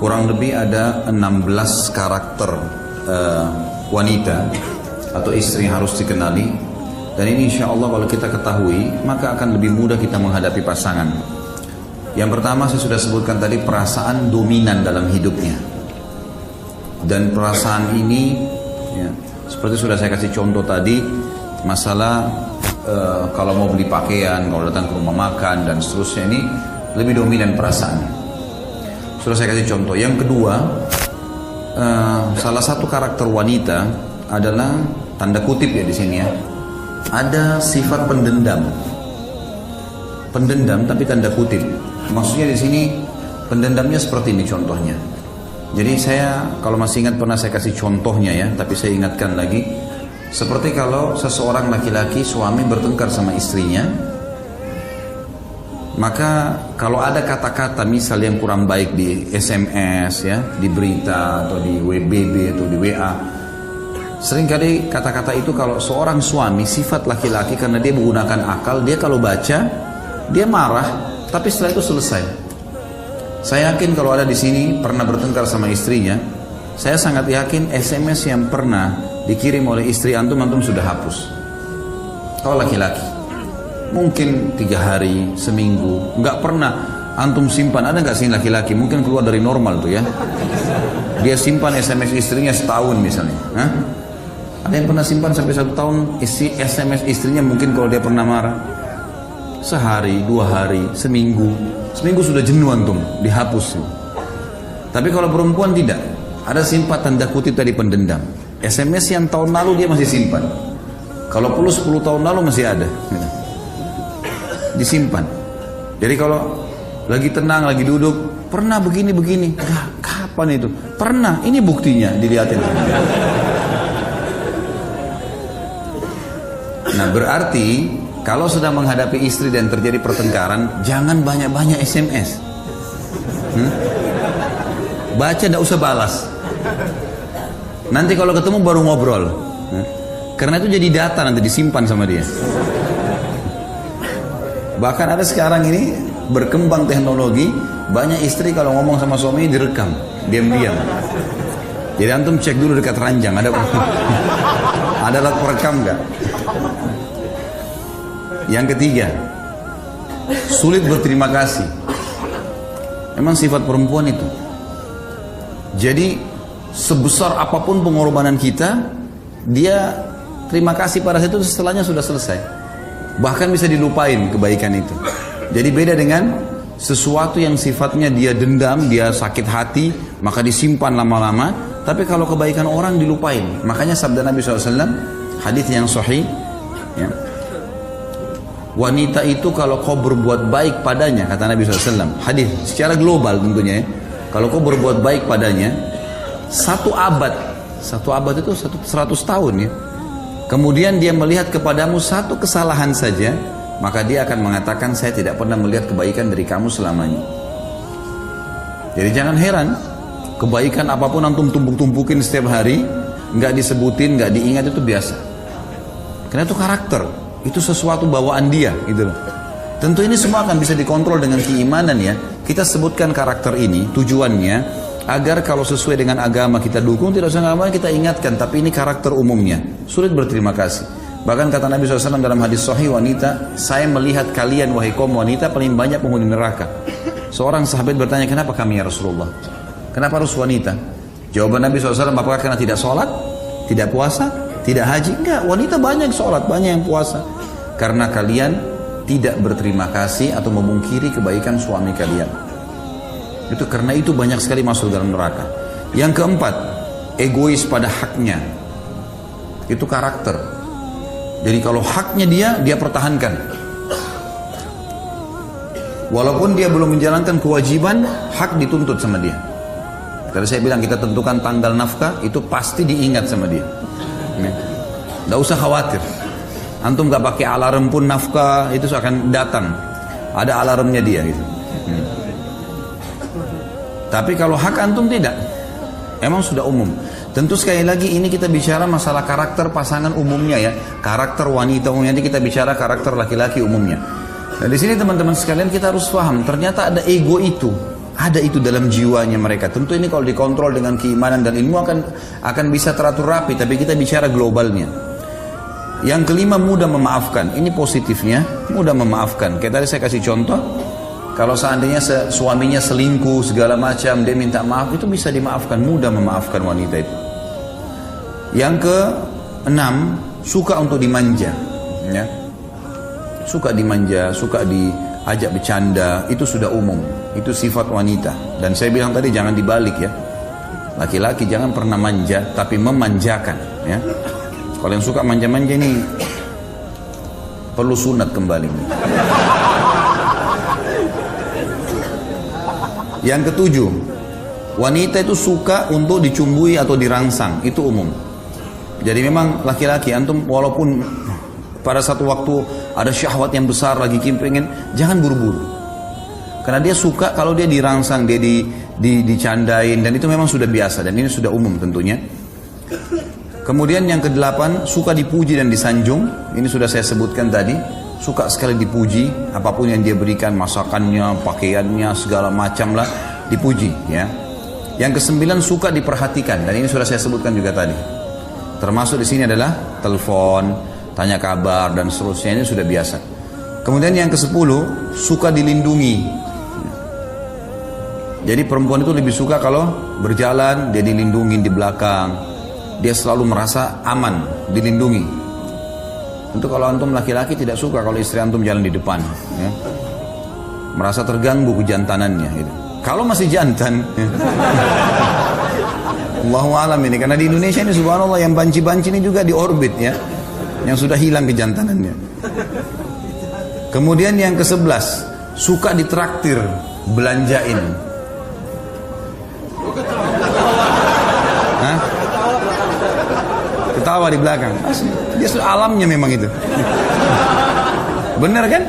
kurang lebih ada 16 karakter wanita atau istri yang harus dikenali. Dan ini insya Allah kalau kita ketahui, maka akan lebih mudah kita menghadapi pasangan. Yang pertama saya sudah sebutkan tadi, perasaan dominan dalam hidupnya. Dan perasaan ini, ya, seperti sudah saya kasih contoh tadi, masalah kalau mau beli pakaian, kalau datang ke rumah makan dan seterusnya, ini lebih dominan perasaan. Sudah saya kasih contoh. Yang kedua, salah satu karakter wanita adalah tanda kutip ya di sini ya, ada sifat pendendam. Pendendam tapi tanda kutip. Maksudnya di sini pendendamnya seperti ini contohnya. Jadi saya kalau masih ingat pernah saya kasih contohnya ya, tapi saya ingatkan lagi. Seperti kalau seseorang laki-laki suami bertengkar sama istrinya, maka kalau ada kata-kata misal yang kurang baik di SMS ya, di berita atau di WBB atau di WA, seringkali kata-kata itu kalau seorang suami sifat laki-laki karena dia menggunakan akal, dia kalau baca dia marah, tapi setelah itu selesai. Saya yakin kalau ada di sini pernah bertengkar sama istrinya, saya sangat yakin SMS yang pernah dikirim oleh istri antum sudah hapus. Kalau laki-laki mungkin 3 hari, seminggu, nggak pernah antum simpan. Ada nggak sih laki-laki mungkin keluar dari normal tuh ya, dia simpan SMS istrinya setahun misalnya. Hah? Ada yang pernah simpan sampai 1 tahun isi SMS istrinya, mungkin kalau dia pernah marah sehari, 2 hari, seminggu sudah jenuh antum, dihapus. Tapi kalau perempuan tidak, ada simpan tanda kutip tadi pendendam. SMS yang tahun lalu dia masih simpan, kalau perlu 10 tahun lalu masih ada, disimpan. Jadi kalau lagi tenang, lagi duduk, pernah begini-begini, kapan itu? Pernah, ini buktinya, dilihatin. Nah berarti kalau sudah menghadapi istri dan terjadi pertengkaran, jangan banyak-banyak SMS. Baca, tidak usah balas. Nanti kalau ketemu baru ngobrol. Karena itu jadi data nanti disimpan sama dia. Bahkan ada sekarang ini berkembang teknologi, banyak istri kalau ngomong sama suaminya direkam, diam-diam. Jadi antum cek dulu dekat ranjang, ada alat perekam nggak? Yang ketiga, sulit berterima kasih. Memang sifat perempuan itu. Jadi sebesar apapun pengorbanan kita, dia terima kasih pada situ, setelahnya sudah selesai. Bahkan bisa dilupain kebaikan itu. Jadi beda dengan sesuatu yang sifatnya dia dendam, dia sakit hati, maka disimpan lama-lama. Tapi kalau kebaikan orang dilupain. Makanya sabda Nabi SAW, hadis yang sahih, ya, wanita itu kalau kau berbuat baik padanya, kata Nabi SAW, hadis secara global tentunya ya, kalau kau berbuat baik padanya 1 abad itu 100 tahun ya, kemudian dia melihat kepadamu 1 kesalahan saja, maka dia akan mengatakan, saya tidak pernah melihat kebaikan dari kamu selamanya. Jadi jangan heran, kebaikan apapun antum tumpuk-tumpukin setiap hari, nggak disebutin, nggak diingat, itu biasa. Karena itu karakter, itu sesuatu bawaan dia gitu loh. Tentu ini semua akan bisa dikontrol dengan keimanan ya. Kita sebutkan karakter ini tujuannya agar kalau sesuai dengan agama kita dukung, tidak usah agama kita ingatkan, tapi ini karakter umumnya. Sulit berterima kasih. Bahkan kata Nabi SAW dalam hadis sahih, wanita, saya melihat kalian wahai kaum wanita paling banyak penghuni neraka. Seorang sahabat bertanya, kenapa kami ya Rasulullah? Kenapa harus wanita? Jawaban Nabi SAW, apakah karena tidak sholat, tidak puasa, tidak haji? Enggak, wanita banyak sholat, banyak yang puasa. Karena kalian tidak berterima kasih atau memungkiri kebaikan suami kalian. Itu karena itu banyak sekali masuk dalam neraka. Yang keempat, egois pada haknya. Itu karakter. Jadi kalau haknya dia pertahankan. Walaupun dia belum menjalankan kewajiban, hak dituntut sama dia. Kalau saya bilang kita tentukan tanggal nafkah, itu pasti diingat sama dia. Nggak usah khawatir. Antum nggak pakai alarm pun nafkah itu akan datang. Ada alarmnya dia gitu. Tapi kalau hak antum tidak, emang sudah umum. Tentu sekali lagi ini kita bicara masalah karakter pasangan umumnya ya, karakter wanita umumnya. Nanti kita bicara karakter laki-laki umumnya. Nah di sini teman-teman sekalian kita harus paham, ternyata ada ego itu, Ada itu dalam jiwanya mereka. Tentu ini kalau dikontrol dengan keimanan dan ilmu akan bisa teratur rapi. Tapi kita bicara globalnya. Yang kelima, mudah memaafkan. Ini positifnya, mudah memaafkan. Kayak tadi saya kasih contoh. Kalau seandainya suaminya selingkuh segala macam, dia minta maaf, itu bisa dimaafkan. Mudah memaafkan wanita itu. Yang keenam, suka untuk dimanja. Ya. Suka dimanja, suka diajak bercanda, itu sudah umum. Itu sifat wanita. Dan saya bilang tadi jangan dibalik ya. Laki-laki jangan pernah manja, tapi memanjakan. Ya. Kalau yang suka manja-manja ini perlu sunat kembali. Yang ketujuh, wanita itu suka untuk dicumbui atau dirangsang. Itu umum. Jadi memang laki-laki, antum walaupun pada satu waktu ada syahwat yang besar lagi pengen, jangan buru-buru. Karena dia suka kalau dia dirangsang, dia dicandain, dan itu memang sudah biasa dan ini sudah umum tentunya. Kemudian yang kedelapan, suka dipuji dan disanjung. Ini sudah saya sebutkan tadi. Suka sekali dipuji, apapun yang dia berikan, masakannya, pakaiannya, segala macam lah, dipuji. Ya. Yang kesembilan, suka diperhatikan, dan ini sudah saya sebutkan juga tadi. Termasuk di sini adalah telepon, tanya kabar dan seterusnya, ini sudah biasa. Kemudian yang ke-10, suka dilindungi. Jadi perempuan itu lebih suka kalau berjalan dia dilindungi di belakang, dia selalu merasa aman, dilindungi. Tentu kalau antum laki-laki tidak suka kalau istri antum jalan di depan, ya. Merasa terganggu kejantanannya. Gitu. Kalau masih jantan, ya. Allahu alam ini, karena di Indonesia ini subhanallah yang banci-banci ini juga di orbit ya, yang sudah hilang kejantanannya. Kemudian yang ke-11, suka ditraktir, belanjain. Hah? Ketawa di belakang. Dia sudah alamnya memang itu. Benar kan?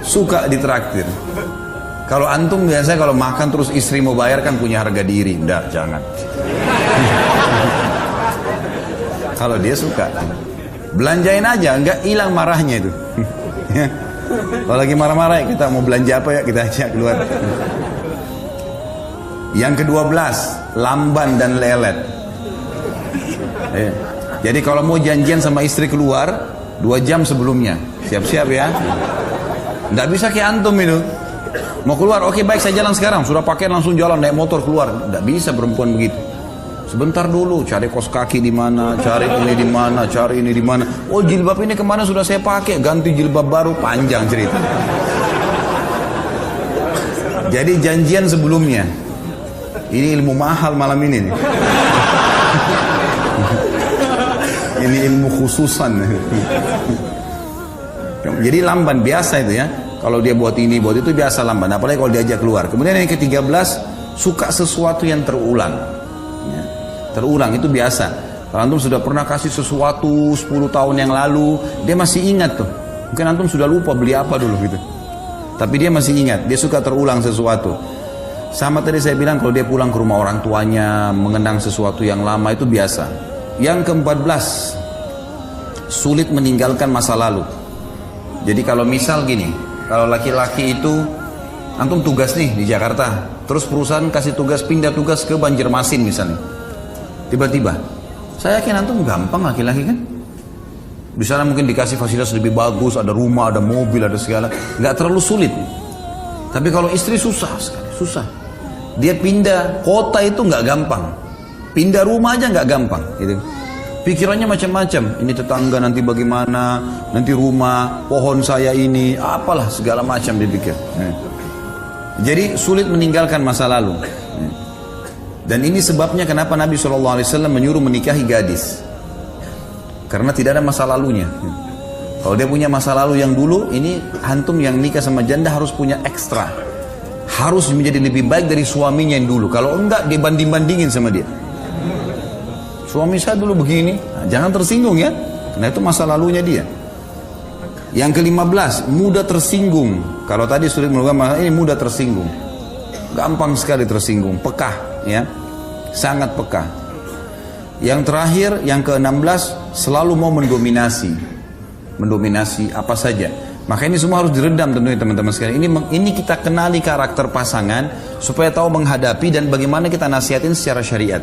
Suka ditraktir. Kalau antum biasa kalau makan terus istri mau bayar kan punya harga diri. Enggak, jangan. Kalau dia suka, belanjain aja, enggak hilang marahnya itu. Kalau lagi marah-marah kita mau belanja apa ya kita ajak keluar. Yang ke-12, lamban dan lelet. Jadi kalau mau janjian sama istri keluar 2 jam sebelumnya, siap-siap ya. Nggak bisa kayak antum itu. Mau keluar, oke baik saya jalan sekarang. Sudah pakai langsung jalan naik motor keluar. Nggak bisa perempuan begitu. Sebentar dulu, cari kos kaki di mana, cari ini di mana, cari ini di mana. Oh jilbab ini kemana sudah saya pakai, ganti jilbab baru, panjang cerita. Jadi janjian sebelumnya. Ini ilmu mahal malam ini nih. Ini ilmu khususan. Jadi lamban biasa itu ya. Kalau dia buat ini, buat itu biasa lamban. Apalagi kalau diajak keluar. Kemudian yang ke-13, suka sesuatu yang terulang. Ya. Terulang itu biasa. Kalau antum sudah pernah kasih sesuatu 10 tahun yang lalu, dia masih ingat tuh. Mungkin antum sudah lupa beli apa dulu gitu. Tapi dia masih ingat, dia suka terulang sesuatu. Sama tadi saya bilang kalau dia pulang ke rumah orang tuanya, mengenang sesuatu yang lama itu biasa. Yang ke-14, sulit meninggalkan masa lalu. Jadi kalau misal gini, kalau laki-laki itu, antum tugas nih di Jakarta, terus perusahaan kasih tugas, pindah tugas ke Banjarmasin misalnya. Tiba-tiba, saya yakin antum gampang laki-laki kan? Di sana mungkin dikasih fasilitas lebih bagus, ada rumah, ada mobil, ada segala. Nggak terlalu sulit. Tapi kalau istri susah sekali, susah. Dia pindah kota itu nggak gampang. Pindah rumah aja nggak gampang. Gitu. Pikirannya macam-macam. Ini tetangga nanti bagaimana, nanti rumah, pohon saya ini, apalah segala macam dipikir. Jadi sulit meninggalkan masa lalu. Dan ini sebabnya kenapa Nabi SAW menyuruh menikahi gadis. Karena tidak ada masa lalunya. Kalau dia punya masa lalu yang dulu, ini antum yang nikah sama janda harus punya ekstra. Harus menjadi lebih baik dari suaminya yang dulu. Kalau enggak, dia banding-bandingin sama dia. Suami saya dulu begini, nah, jangan tersinggung ya. Karena itu masa lalunya dia. Yang ke-15, mudah tersinggung. Kalau tadi sulit melupakan masalah, ini mudah tersinggung. Gampang sekali tersinggung, pekah ya. Sangat pekah. Yang terakhir, yang ke-16, selalu mau mendominasi. Mendominasi apa saja. Maka ini semua harus diredam tentunya teman-teman sekalian. Ini kita kenali karakter pasangan supaya tahu menghadapi dan bagaimana kita nasihatin secara syariat.